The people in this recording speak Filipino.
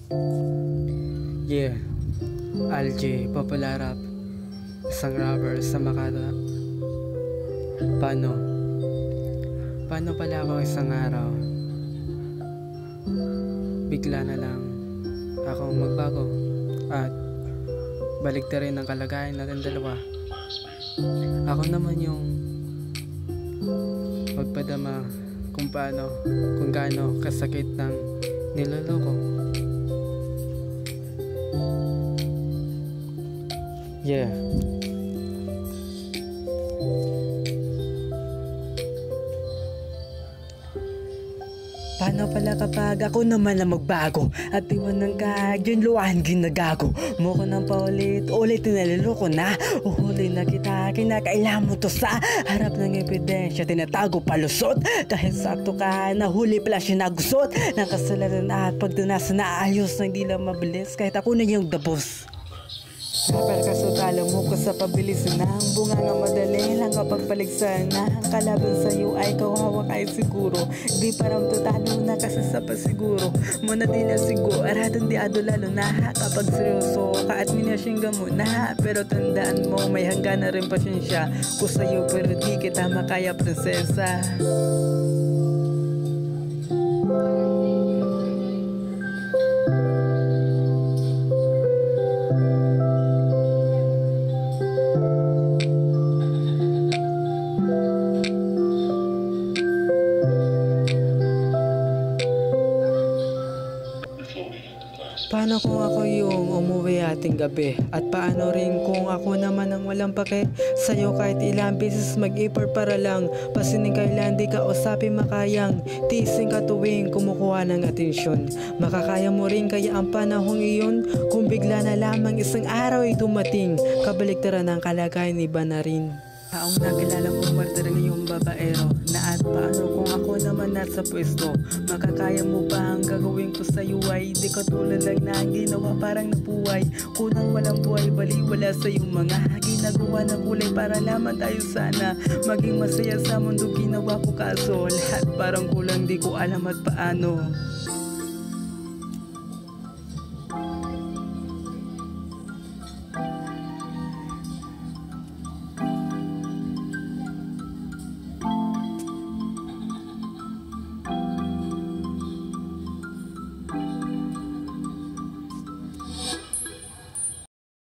Yeah, Alj Papalarap, isang rapper sa Makata. Paano? Paano pala ako isang araw bigla na lang akong magbago at balik na rin ang kalagayan natin dalawa. Ako naman yung magpadama kung paano, kung gaano kasakit ng niloloko. Yeah. Paano pala kapag ako naman ang magbago at iwan ng yun luwan ginagago mo ko ng paulit-ulit naliloko na uhuli na kita, kinakailangan mo to sa harap ng ebidensya, tinatago palusot dahil sakto ka, nahuli pala siya nagusot ng kasalanan at pagdanasan na ayos na hindi lang mabilis kahit ako na yung the boss. Kapal ka sa talo mo ko sa pabilis na ang bunga nga madali lang kapag paligsan na ang kalaban sa'yo ay kawawak ay siguro di parang totalo na kasi sa pasiguro muna di lang siguradong di ado lalo na kapag seryoso ka at minasyangga mo na pero tandaan mo may hanggan na rin pasyensya ko sa'yo pero di kita makaya prinsesa. Paano kung ako yung umuwi ating gabi? At paano rin kung ako naman ang walang pake sa'yo kahit ilang beses mag-ipor para lang pasining kailan di ka usapin makayang tiising ka tuwing kumukuha ng atensyon. Makakaya mo rin kaya ang panahong iyon kung bigla na lamang isang araw ay dumating kabaliktaran ng kalagayan iba na rin. Taong nakilala kong martirang yung babaero na at paano kung ako naman nasa pwesto makakaya mo ba ang gagawin ko sa'yo ay di katulad lang na ang ginawa parang nabuhay kunang walang buhay baliwala sa iyong mga ginagawa na kulay para lamang tayo sana maging masaya sa mundo ginawa ko kaso lahat parang kulang di ko alam at paano.